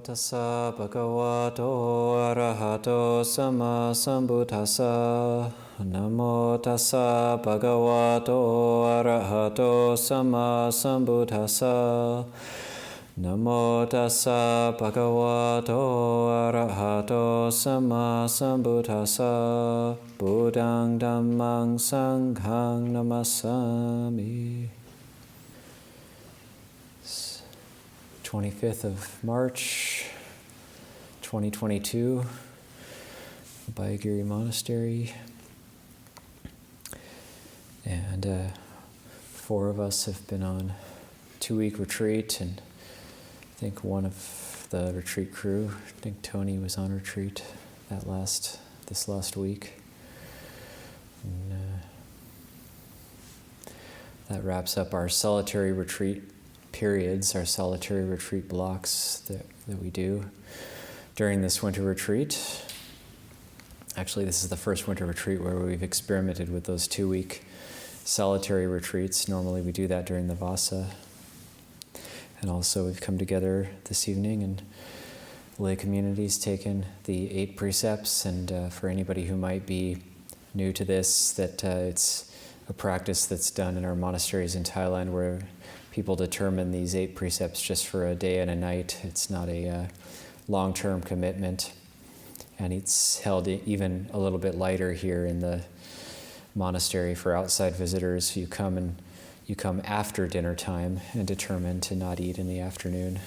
tassa bhagavato arahato sama sambuddhassa. Namo tassa bhagavato arahato sama sambuddhassa. Namo tassa bhagavato arahato sama sambuddhassa. Buddhaṃ dhammāṃ saṅghāṃ namasami. 25th of March, 2022, Abhayagiri Monastery. And 4 of us have been on a 2-week retreat, and I think one of the retreat crew, I think Tony, was on retreat this last week. And, that wraps up our solitary retreat periods, our solitary retreat blocks that we do during this winter retreat. Actually, this is the first winter retreat where we've experimented with those 2-week solitary retreats. Normally we do that during the Vasa. And also we've come together this evening, and lay community's taken the 8 precepts. And for anybody who might be new to this, that it's a practice that's done in our monasteries in Thailand, where people determine these 8 precepts just for a day and a night. It's not a long-term commitment. And it's held even a little bit lighter here in the monastery for outside visitors. You come after dinner time and determine to not eat in the afternoon.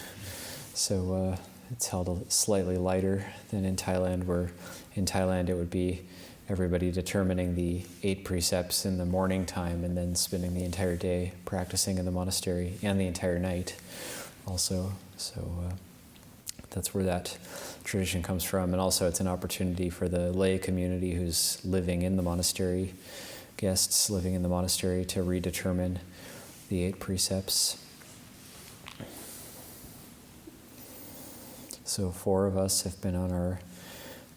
So it's held slightly lighter than in Thailand, where in Thailand it would be everybody determining the 8 precepts in the morning time and then spending the entire day practicing in the monastery, and the entire night also. So that's where that tradition comes from. And also it's an opportunity for the lay community who's living in the monastery, guests living in the monastery, to redetermine the 8 precepts. So 4 of us have been on our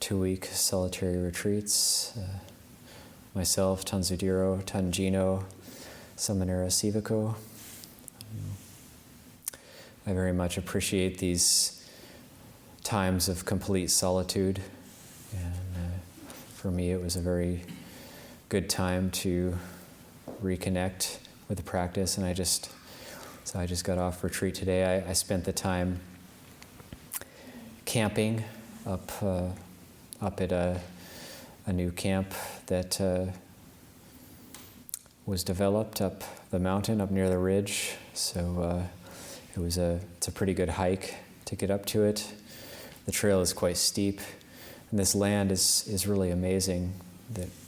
2-week solitary retreats. Myself, Tanzudiro, Tanjino, Samanera Sivako. I very much appreciate these times of complete solitude. And for me, it was a very good time to reconnect with the practice. And I just got off retreat today. I spent the time camping up at a new camp that was developed up the mountain, up near the ridge. So it's a pretty good hike to get up to it. The trail is quite steep, and this land is really amazing.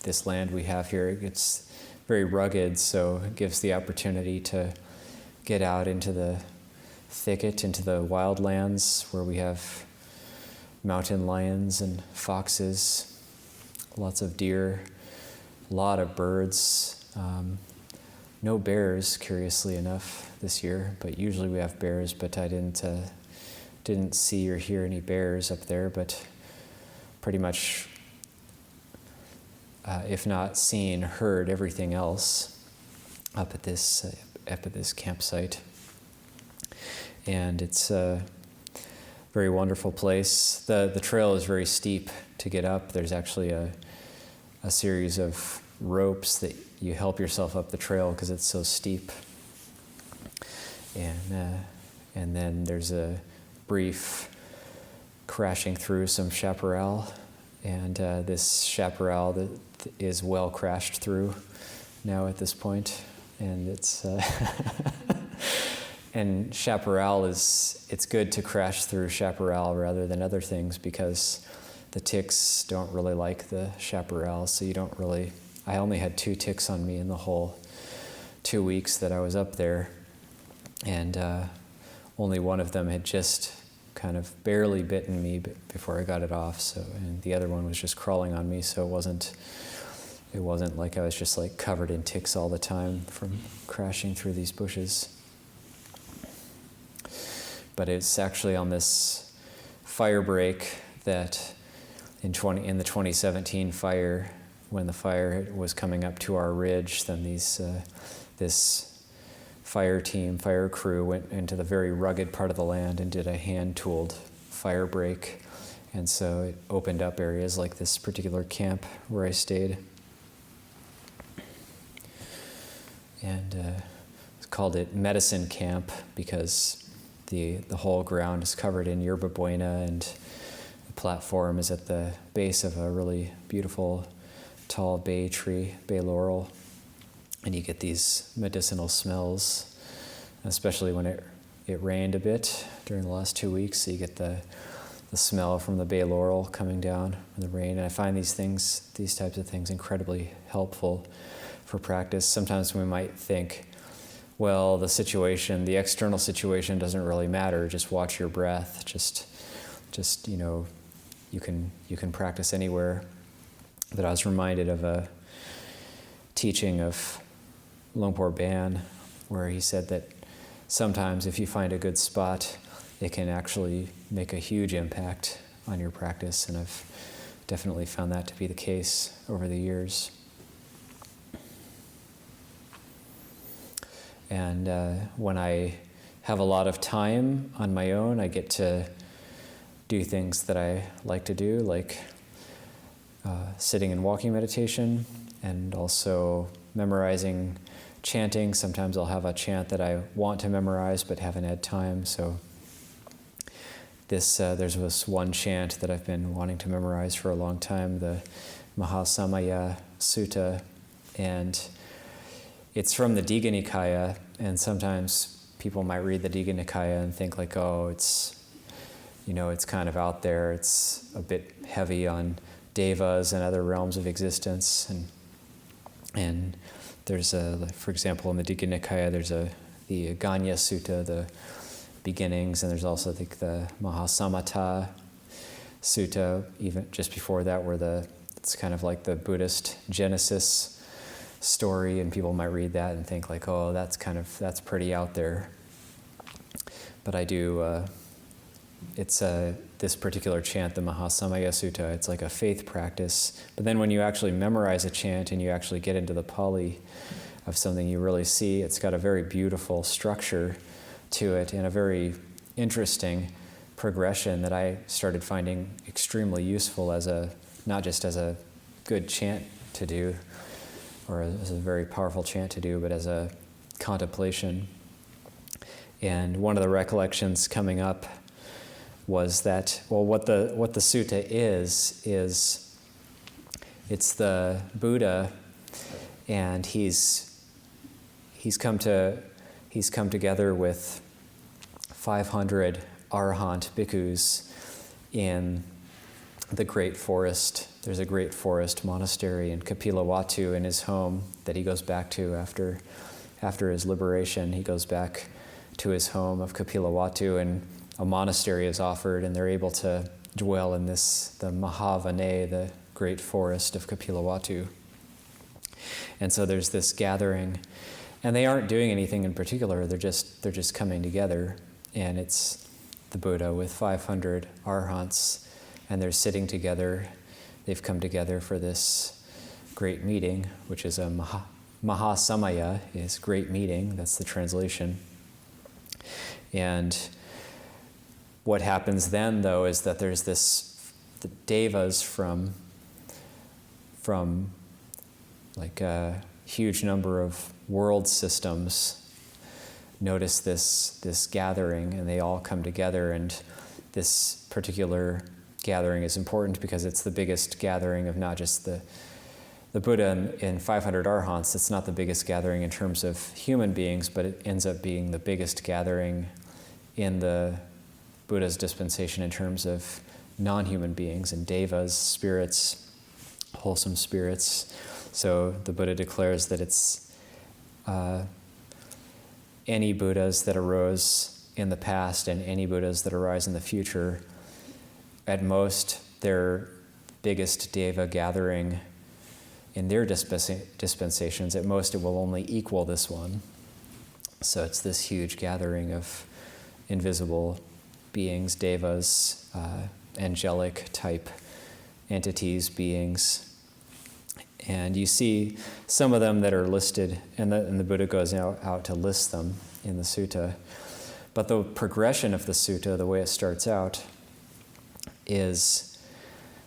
This land we have here, it's very rugged, so it gives the opportunity to get out into the thicket, into the wildlands, where we have mountain lions and foxes, lots of deer, a lot of birds. No bears, curiously enough, this year, but usually we have bears, but I didn't see or hear any bears up there, but pretty much, if not seen, heard everything else up at this campsite. And it's a very wonderful place. The trail is very steep to get up. There's actually a series of ropes that you help yourself up the trail because it's so steep. And then there's a brief crashing through some chaparral, and this chaparral that is well crashed through now at this point, and it's and chaparral it's good to crash through chaparral rather than other things, because the ticks don't really like the chaparral, so I only had 2 ticks on me in the whole 2 weeks that I was up there, and only one of them had just kind of barely bitten me before I got it off. So, and the other one was just crawling on me. So it wasn't like I was just like covered in ticks all the time from crashing through these bushes. But it's actually on this fire break that in the 2017 fire, when the fire was coming up to our ridge, then this fire crew went into the very rugged part of the land and did a hand-tooled fire break. And so it opened up areas like this particular camp where I stayed. And called it Medicine Camp because the whole ground is covered in yerba buena, and the platform is at the base of a really beautiful tall bay tree, bay laurel, and you get these medicinal smells, especially when it rained a bit during the last 2 weeks, so you get the smell from the bay laurel coming down from the rain. And I find these types of things incredibly helpful for practice. Sometimes we might think, well, the external situation doesn't really matter. Just watch your breath. Just you can practice anywhere. But I was reminded of a teaching of Luangpo Ban, where he said that sometimes if you find a good spot, it can actually make a huge impact on your practice, and I've definitely found that to be the case over the years. And when I have a lot of time on my own, I get to do things that I like to do, like sitting and walking meditation, and also memorizing chanting. Sometimes I'll have a chant that I want to memorize but haven't had time. So there's this one chant that I've been wanting to memorize for a long time, the Mahasamaya Sutta, and it's from the Digha Nikaya, and sometimes people might read the Digha Nikaya and think like, oh, it's kind of out there, it's a bit heavy on devas and other realms of existence, and there's for example, in the Digha Nikaya, there's the Ganya Sutta, the beginnings, and there's also the Mahasamata Sutta, even just before that, where it's kind of like the Buddhist Genesis story, and people might read that and think like, oh, that's pretty out there. But I do, it's this particular chant, the Mahasamaya Sutta, it's like a faith practice. But then when you actually memorize a chant and you actually get into the Pali of something, you really see it's got a very beautiful structure to it and a very interesting progression that I started finding extremely useful not just as a good chant to do, or as a very powerful chant to do, but as a contemplation. And one of the recollections coming up was that, well, what the sutta is it's the Buddha, and he's come together with 500 Arahant bhikkhus in the great forest. There's a great forest monastery in Kapilavatthu in his home that he goes back to after his liberation. He goes back to his home of Kapilavatthu, and a monastery is offered, and they're able to dwell in the Mahavane, the great forest of Kapilavatthu. And so there's this gathering, and they aren't doing anything in particular. They're just coming together, and it's the Buddha with 500 Arahants, and they're sitting together. They've come together for this great meeting, which is a Mahasamaya, is great meeting. That's the translation. And what happens then, though, is that there's the devas from like a huge number of world systems notice this gathering, and they all come together. And this particular gathering is important because it's the biggest gathering of not just the Buddha and 500 Arahants. It's not the biggest gathering in terms of human beings, but it ends up being the biggest gathering in the Buddha's dispensation in terms of non-human beings and devas, spirits, wholesome spirits. So the Buddha declares that it's any Buddhas that arose in the past and any Buddhas that arise in the future, at most, their biggest deva gathering in their dispensations, at most it will only equal this one. So it's this huge gathering of invisible beings, devas, angelic type entities, beings. And you see some of them that are listed, and the Buddha goes out to list them in the sutta. But the progression of the sutta, the way it starts out, is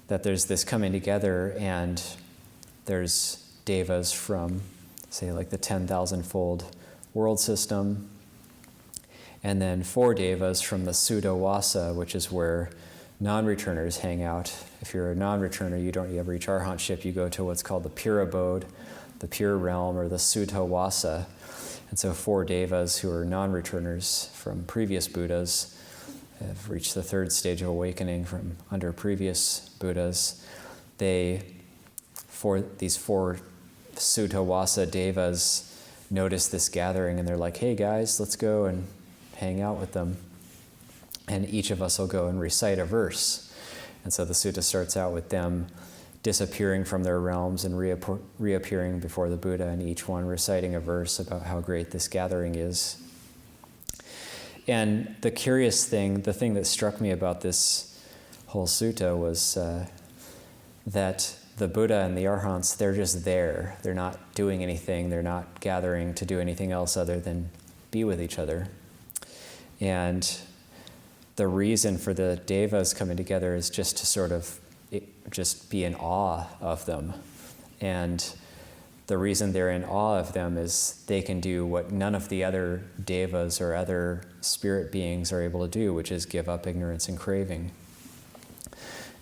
that there's this coming together, and there's devas from, say, like the 10,000-fold world system, and then 4 devas from the Sudawasa, which is where non-returners hang out. If you're a non-returner, you don't ever reach arhantship, you go to what's called the pure abode, the pure realm, or the Sudawasa. And so 4 devas who are non-returners from previous Buddhas have reached the 3rd stage of awakening from under previous Buddhas. These 4 Sudawasa devas notice this gathering, and they're like, hey guys, let's go and hang out with them. And each of us will go and recite a verse. And so the sutta starts out with them disappearing from their realms and reappearing before the Buddha, and each one reciting a verse about how great this gathering is. And the curious thing, the thing that struck me about this whole sutta was that the Buddha and the Arhants, they're just there. They're not doing anything. They're not gathering to do anything else other than be with each other. And the reason for the devas coming together is just to sort of just be in awe of them. And the reason they're in awe of them is they can do what none of the other devas or other spirit beings are able to do, which is give up ignorance and craving.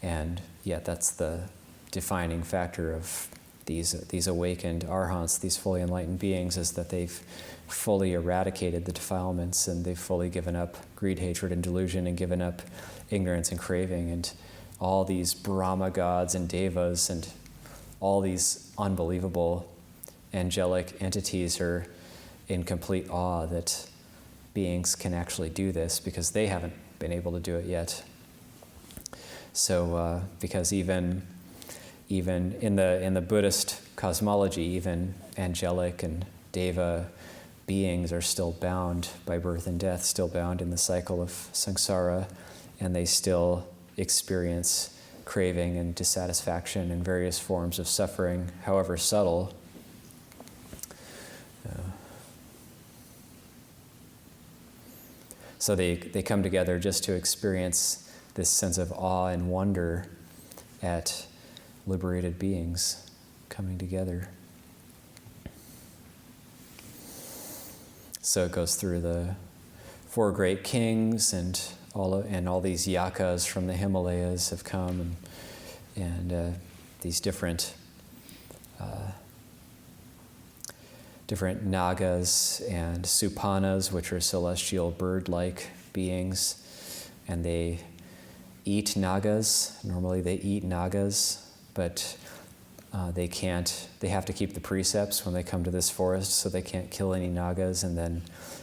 And yet that's the defining factor of these awakened arhants, these fully enlightened beings, is that they've fully eradicated the defilements, and they've fully given up greed, hatred, and delusion, and given up ignorance and craving. And all these Brahma gods and devas and all these unbelievable angelic entities are in complete awe that beings can actually do this, because they haven't been able to do it yet. So, because even in the Buddhist cosmology, even angelic and deva beings are still bound by birth and death, still bound in the cycle of samsara, and they still experience craving and dissatisfaction and various forms of suffering, however subtle. So they come together just to experience this sense of awe and wonder at liberated beings coming together. So it goes through the 4 great kings, and all these yakas from the Himalayas have come, and these different nagas and supanas, which are celestial bird-like beings, and they eat nagas. Normally they eat nagas, but they have to keep the precepts when they come to this forest, so they can't kill any nagas. And then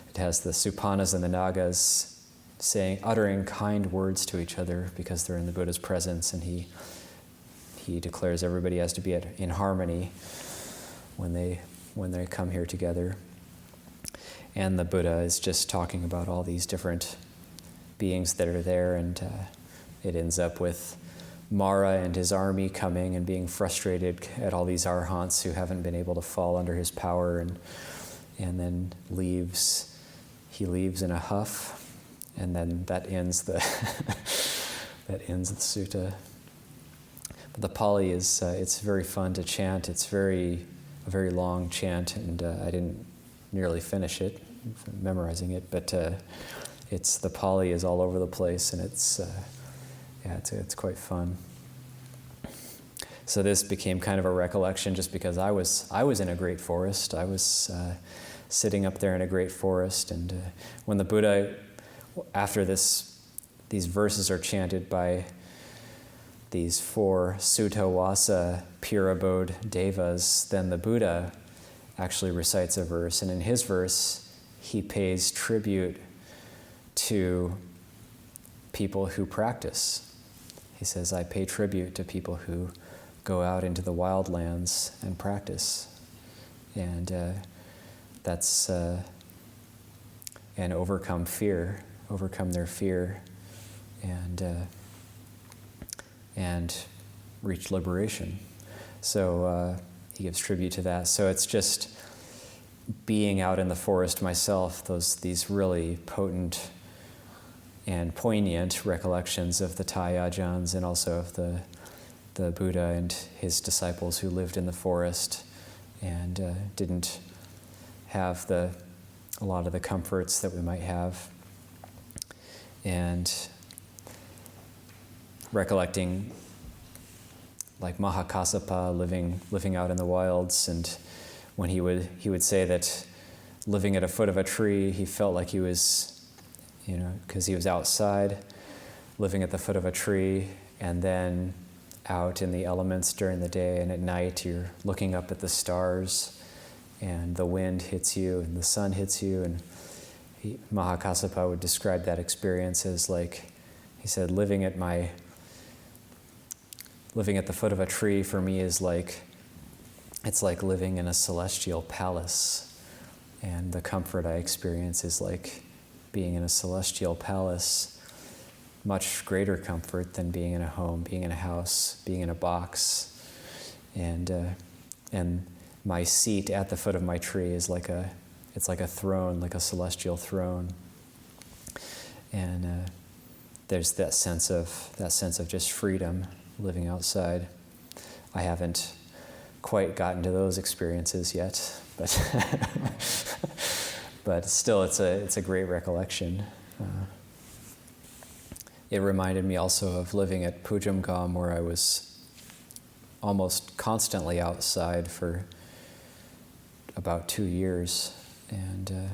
it has the supanas and the nagas uttering kind words to each other because they're in the Buddha's presence, and he declares everybody has to be in harmony when they come here together. And the Buddha is just talking about all these different beings that are there, and it ends up with Mara and his army coming and being frustrated at all these arhants who haven't been able to fall under his power, and then leaves. He leaves in a huff, and then that ends the sutta. But the Pali is it's very fun to chant. It's a very long chant, and I didn't nearly finish it, memorizing it. But the Pali is all over the place, and it's quite fun. So this became kind of a recollection, just because I was in a great forest. I was sitting up there in a great forest, and when the Buddha, after these verses are chanted by these 4 Sutta-wasa pure abode devas, then the Buddha actually recites a verse, and in his verse he pays tribute to people who practice. He says, I pay tribute to people who go out into the wild lands and practice. And that's and overcome their fear, and reach liberation. So he gives tribute to that. So it's just being out in the forest myself, these really potent and poignant recollections of the Thai Ajahns and also of the Buddha and his disciples who lived in the forest and didn't have a lot of the comforts that we might have. And recollecting like Mahakassapa living out in the wilds, and when he would say that living at a foot of a tree, he felt like he was, because he was outside, living at the foot of a tree, and then out in the elements during the day, and at night you're looking up at the stars, and the wind hits you, and the sun hits you, and Mahakassapa would describe that experience as like, he said, living at the foot of a tree for me is like, it's like living in a celestial palace. And the comfort I experience is like being in a celestial palace, much greater comfort than being in a home, being in a house, being in a box. And my seat at the foot of my tree is like it's like a throne, like a celestial throne. And there's that sense of just freedom living outside. I haven't quite gotten to those experiences yet, but still, it's a great recollection. It reminded me also of living at Pujamgam, where I was almost constantly outside for about 2 years, and a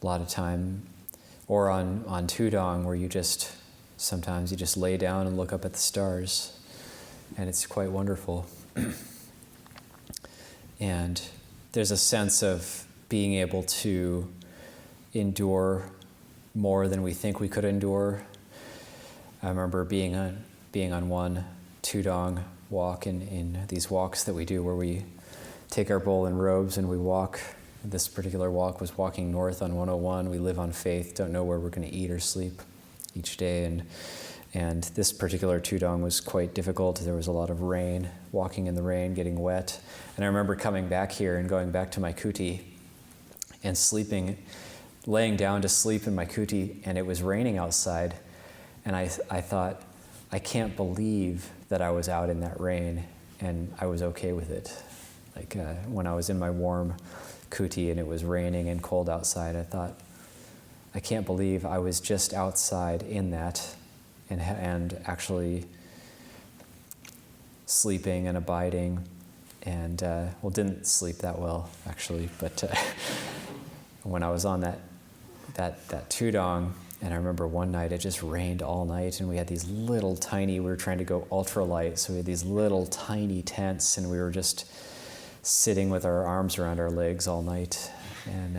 lot of time, or on Tudong, where sometimes you just lay down and look up at the stars, and it's quite wonderful. And there's a sense of being able to endure more than we think we could endure. I remember being on one Tudong walk in these walks that we do where we take our bowl and robes and we walk. This particular walk was walking north on 101. We live on faith, don't know where we're going to eat or sleep each day. And this particular Tudong was quite difficult. There was a lot of rain, walking in the rain, getting wet. And I remember coming back here and going back to my kuti and laying down to sleep in my kuti, and it was raining outside. And I thought, I can't believe that I was out in that rain, and I was okay with it. Like when I was in my warm kuti and it was raining and cold outside, I thought, I can't believe I was just outside in that and actually sleeping and abiding, and didn't sleep that well actually, but when I was on that Tudong, and I remember one night it just rained all night, and we had these little tiny, we were trying to go ultralight, so we had these little tiny tents, and we were just sitting with our arms around our legs all night, and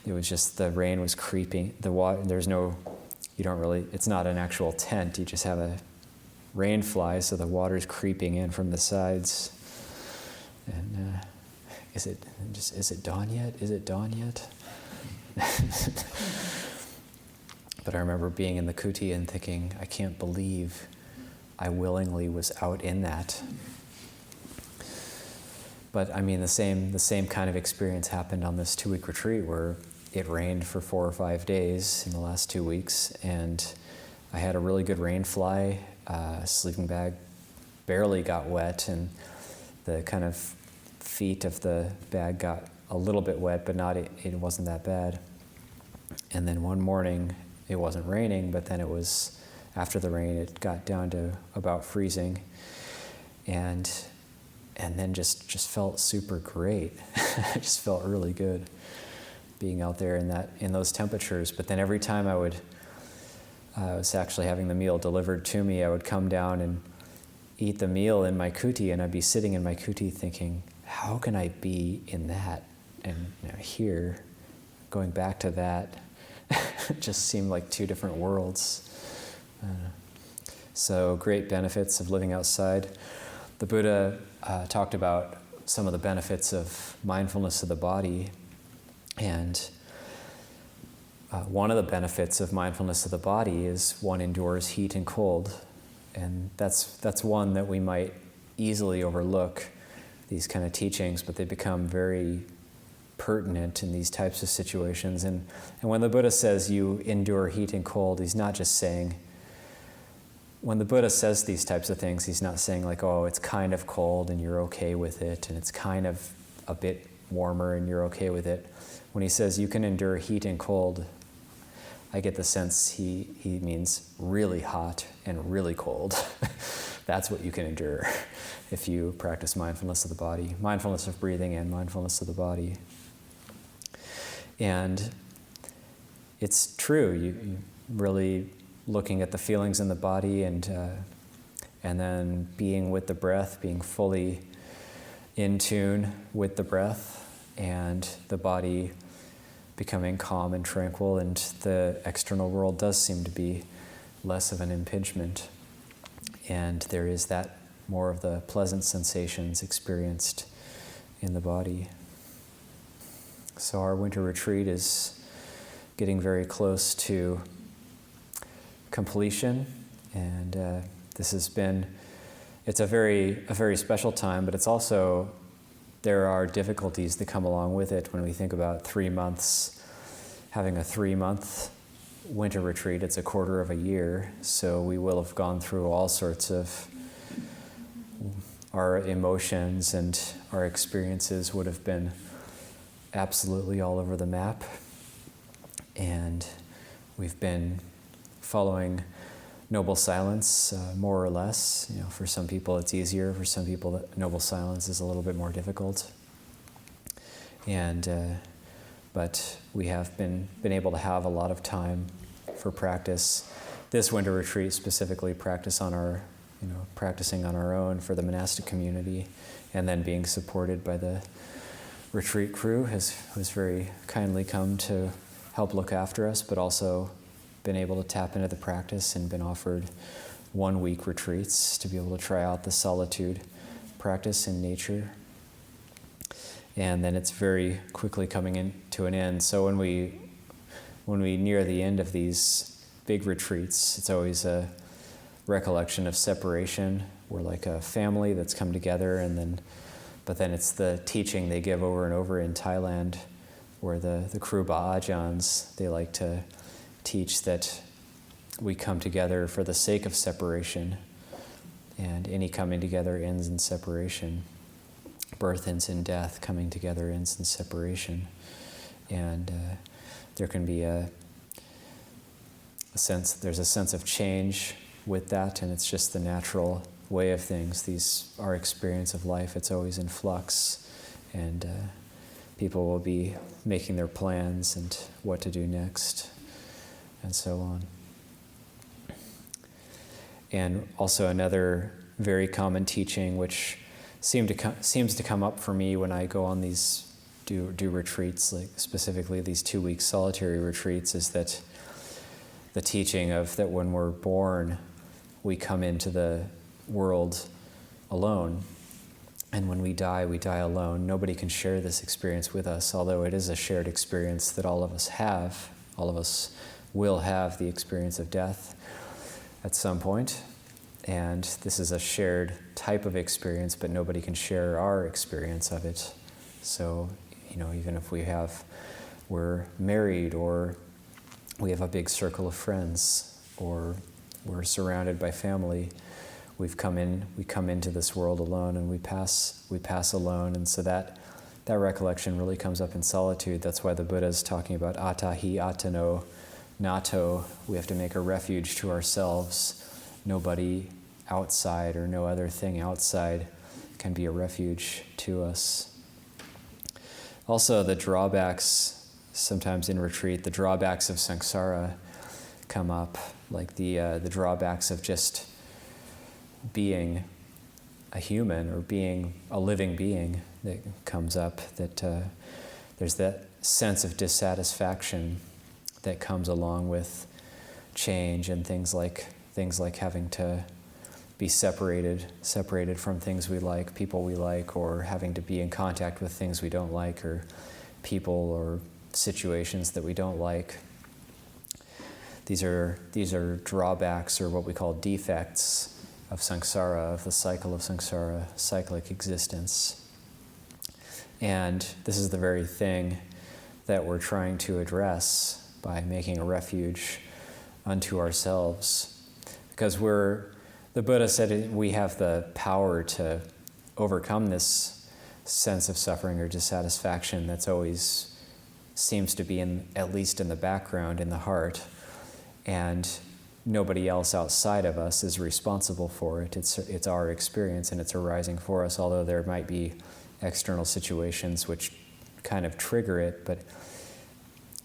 it was just, the rain was creeping, the water, it's not an actual tent, you just have a rain fly, so the water's creeping in from the sides. And is it dawn yet? Is it dawn yet? But I remember being in the kuti and thinking, I can't believe I willingly was out in that. But I mean, the same kind of experience happened on this 2-week retreat where it rained for 4 or 5 days in the last 2 weeks, and I had a really good rain fly. Sleeping bag barely got wet, and the kind of feet of the bag got a little bit wet, but it wasn't that bad. And then one morning, it wasn't raining, but then it was, after the rain, it got down to about freezing, and then just felt super great. I just felt really good being out there in those temperatures. But then every time I was actually having the meal delivered to me, I would come down and eat the meal in my kuti, and I'd be sitting in my kuti thinking, how can I be in that? And here, going back to that, it just seemed like 2 different worlds. So great benefits of living outside. The Buddha talked about some of the benefits of mindfulness of the body, and one of the benefits of mindfulness of the body is one endures heat and cold, and that's one that we might easily overlook, these kind of teachings, but they become very pertinent in these types of situations. And when the Buddha says you endure heat and cold, he's not just saying, when the Buddha says these types of things, he's not saying like, oh, it's kind of cold and you're okay with it, and it's kind of a bit warmer and you're okay with it. When he says you can endure heat and cold, I get the sense he means really hot and really cold. That's what you can endure if you practice mindfulness of the body, mindfulness of breathing and mindfulness of the body. And it's true, you really looking at the feelings in the body and then being with the breath, being fully in tune with the breath and the body becoming calm and tranquil, and the external world does seem to be less of an impingement. And there is that more of the pleasant sensations experienced in the body. So our winter retreat is getting very close to completion, and this has been, it's a very special time, but it's also, there are difficulties that come along with it when we think about 3 months, having a 3-month winter retreat. It's a quarter of a year, so we will have gone through all sorts of, our emotions and our experiences would have been absolutely all over the map, and we've been following noble silence, more or less. You know, for some people it's easier. For some people, noble silence is a little bit more difficult. And but we have been able to have a lot of time for practice. This winter retreat specifically, practicing on our own for the monastic community, and then being supported by the retreat crew who's very kindly come to help look after us, but also been able to tap into the practice and been offered 1-week retreats to be able to try out the solitude practice in nature. And then it's very quickly coming into an end. So when we near the end of these big retreats, it's always a recollection of separation. We're like a family that's come together, but then it's the teaching they give over and over in Thailand, where the Kruba Ajahns, they like to teach that we come together for the sake of separation, and any coming together ends in separation. Birth ends in death, coming together ends in separation. And there can be there's a sense of change with that, and it's just the natural way of things. Our experience of life, it's always in flux, and people will be making their plans and what to do next, and so on. And also another very common teaching, which seems to come up for me when I go on these do retreats, like specifically these 2-week solitary retreats, is that the teaching of that when we're born, we come into the world alone, and when we die alone. Nobody can share this experience with us, although it is a shared experience that all of us have. All of us will have the experience of death at some point, and this is a shared type of experience, but nobody can share our experience of it. So, even if we're married, or we have a big circle of friends, or we're surrounded by family, we come into this world alone, and we pass alone. And so that recollection really comes up in solitude. That's why the Buddha is talking about atahi atano nato. We have to make a refuge to ourselves. Nobody outside or no other thing outside can be a refuge to us. Also, the drawbacks, sometimes in retreat, the drawbacks of samsara come up, like the drawbacks of just being a human or being a living being that comes up, that there's that sense of dissatisfaction that comes along with change, and things like having to be separated from things we like, people we like, or having to be in contact with things we don't like, or people or situations that we don't like. These are drawbacks, or what we call defects of samsara, of the cycle of samsara, cyclic existence. And this is the very thing that we're trying to address by making a refuge unto ourselves. Because the Buddha said we have the power to overcome this sense of suffering or dissatisfaction that's always seems to be at least in the background, in the heart. And nobody else outside of us is responsible for it. It's our experience and it's arising for us, although there might be external situations which kind of trigger it. But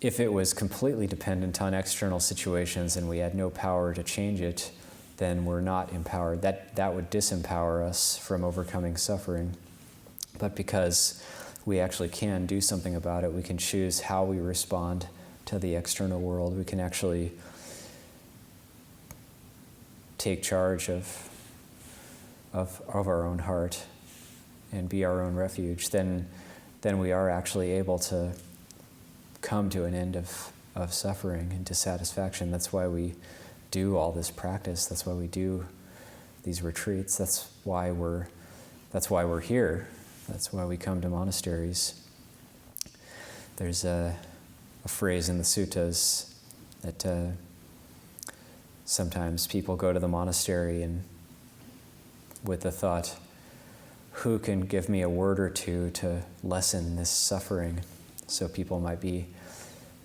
if it was completely dependent on external situations and we had no power to change it, then we're not empowered. That would disempower us from overcoming suffering. But because we actually can do something about it, we can choose how we respond to the external world. We can actually take charge of our own heart and be our own refuge. Then we are actually able to come to an end of suffering and dissatisfaction. That's why we do all this practice. That's why we do these retreats. That's why we're here. That's why we come to monasteries. There's a phrase in the suttas that sometimes people go to the monastery and with the thought, who can give me a word or two to lessen this suffering? So people they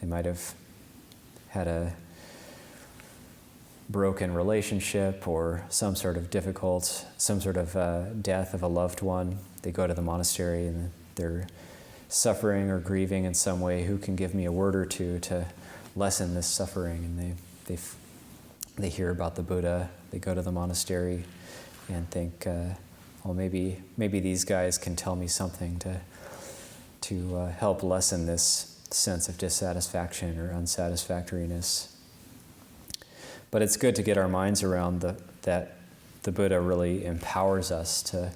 might have had a broken relationship or some sort of death of a loved one. They go to the monastery and they're suffering or grieving in some way. Who can give me a word or two to lessen this suffering? And they hear about the Buddha. They go to the monastery and think, well, maybe these guys can tell me something to help lessen this sense of dissatisfaction or unsatisfactoriness. But it's good to get our minds around that the Buddha really empowers us to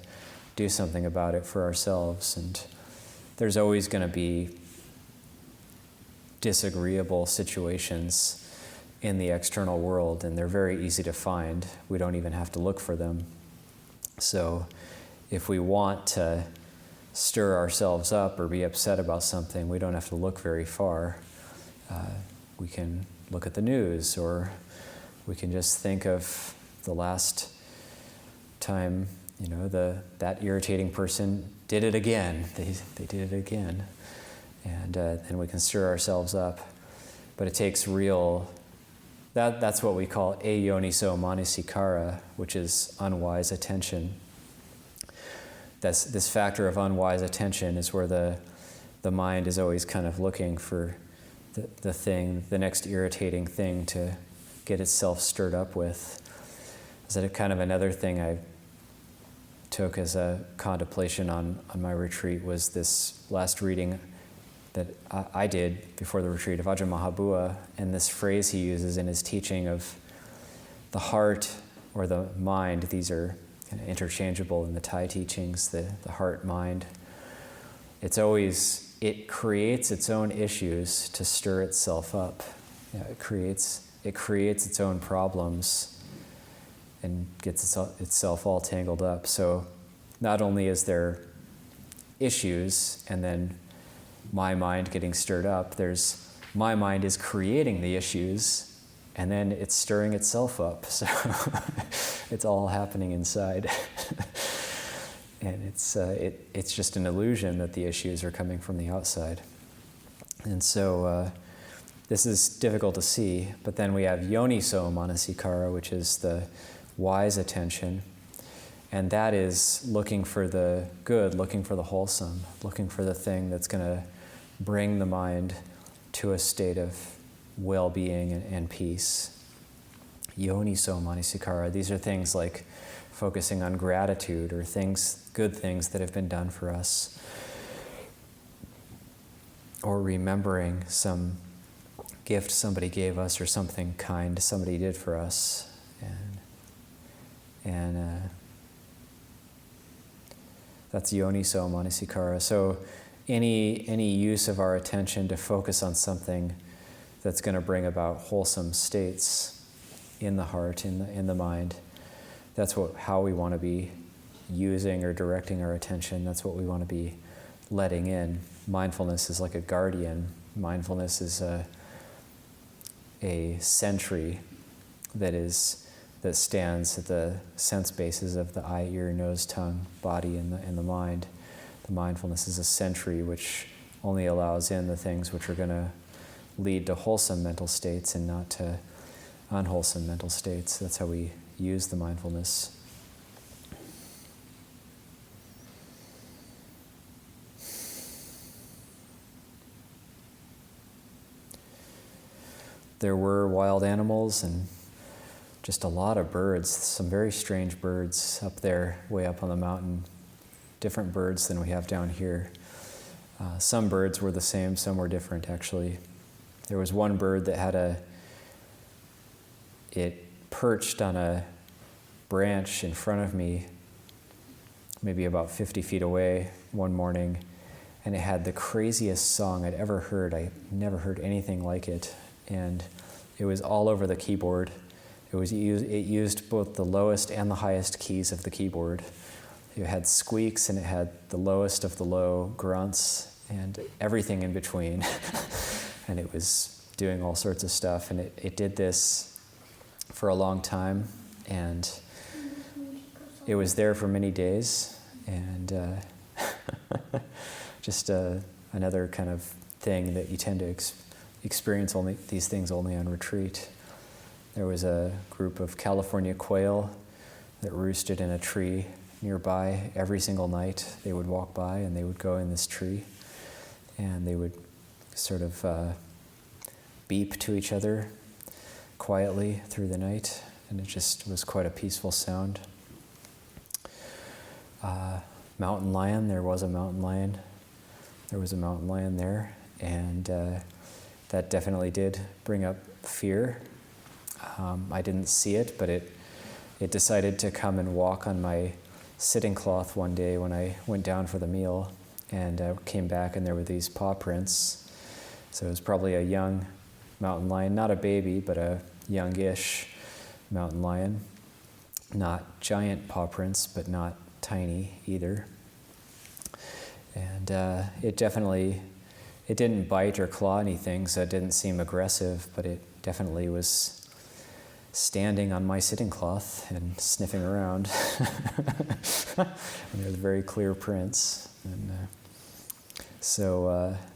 do something about it for ourselves. And there's always going to be disagreeable situations in the external world, and they're very easy to find. We don't even have to look for them. So if we want to stir ourselves up or be upset about something, we don't have to look very far. We can look at the news, or we can just think of the last time, that irritating person did it again. They did it again. And we can stir ourselves up. But it takes that's what we call ayoniso manasikara, which is unwise attention. This factor of unwise attention is where the mind is always kind of looking for the next irritating thing to get itself stirred up with. Is that kind of another thing I took as a contemplation on my retreat was this last reading that I did before the retreat of Ajahn Mahabua, and this phrase he uses in his teaching of the heart or the mind. These are kind of interchangeable in the Thai teachings, the heart, mind. It creates its own issues to stir itself up. It creates its own problems and gets itself all tangled up. So not only is there issues and then my mind getting stirred up, there's my mind is creating the issues and then it's stirring itself up. So it's all happening inside. And it's just an illusion that the issues are coming from the outside. And so this is difficult to see, but then we have yoniso manasikara, which is the wise attention, and that is looking for the good, looking for the wholesome, looking for the thing that's going to bring the mind to a state of well-being and peace. Yoniso manasikara, these are things like focusing on gratitude or good things that have been done for us, or remembering some gift somebody gave us or something kind somebody did for us, and that's yoniso manasikara. So any use of our attention to focus on something that's going to bring about wholesome states in the heart, in the mind, that's how we want to be using or directing our attention. That's what we want to be letting in. Mindfulness is like a guardian. Mindfulness is a sentry that stands at the sense bases of the eye, ear, nose, tongue, body, and the mind. The mindfulness is a sentry which only allows in the things which are going to lead to wholesome mental states and not to unwholesome mental states. That's how we use the mindfulness. There were wild animals and just a lot of birds, some very strange birds up there, way up on the mountain, different birds than we have down here. Some birds were the same, some were different actually. There was one bird that it perched on a branch in front of me, maybe about 50 feet away one morning, and it had the craziest song I'd ever heard. I never heard anything like it. And it was all over the keyboard. It used both the lowest and the highest keys of the keyboard. It had squeaks and it had the lowest of the low grunts and everything in between. And it was doing all sorts of stuff. And it did this for a long time. And it was there for many days. And just another kind of thing that you tend to experience these things only on retreat. There was a group of California quail that roosted in a tree nearby every single night. They would walk by and they would go in this tree and they would sort of beep to each other quietly through the night, and it just was quite a peaceful sound. Mountain lion, there was a mountain lion. There was a mountain lion there, and that definitely did bring up fear. I didn't see it, but it decided to come and walk on my sitting cloth one day when I went down for the meal, and came back and there were these paw prints. So it was probably a young mountain lion, not a baby, but a youngish mountain lion. Not giant paw prints, but not tiny either. And it didn't bite or claw anything, so it didn't seem aggressive, but it definitely was standing on my sitting cloth and sniffing around. And there were very clear prints. And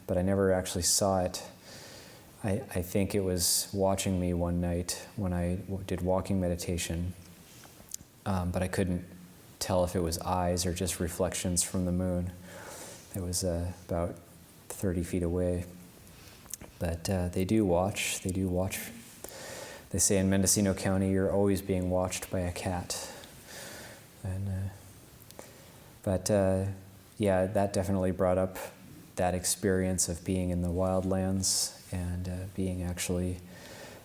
but I never actually saw it. I think it was watching me one night when I did walking meditation, but I couldn't tell if it was eyes or just reflections from the moon. It was about 30 feet away. But they do watch. They say in Mendocino County, you're always being watched by a cat. And yeah, that definitely brought up that experience of being in the wildlands and being actually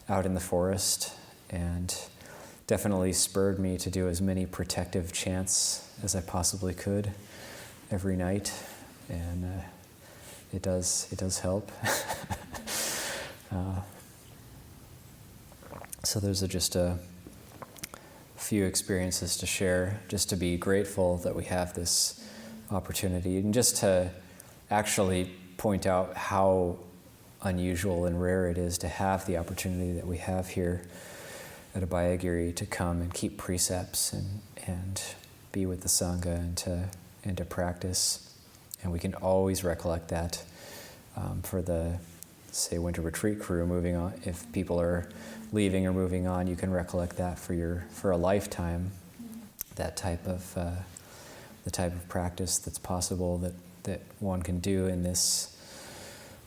out in the forest, and definitely spurred me to do as many protective chants as I possibly could every night. And it does help. So those are just a few experiences to share, just to be grateful that we have this opportunity, and just to actually point out how unusual and rare it is to have the opportunity that we have here at Abhayagiri to come and keep precepts and be with the Sangha and to practice. And we can always recollect that for the, say, winter retreat crew moving on. If people are leaving or moving on, you can recollect that for a lifetime. That type of the type of practice that's possible that one can do in this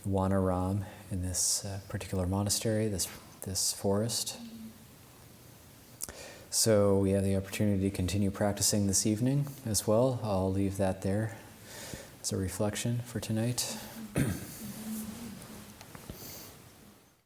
Wanaram, in this particular monastery, this forest. So we have the opportunity to continue practicing this evening as well. I'll leave that there as a reflection for tonight.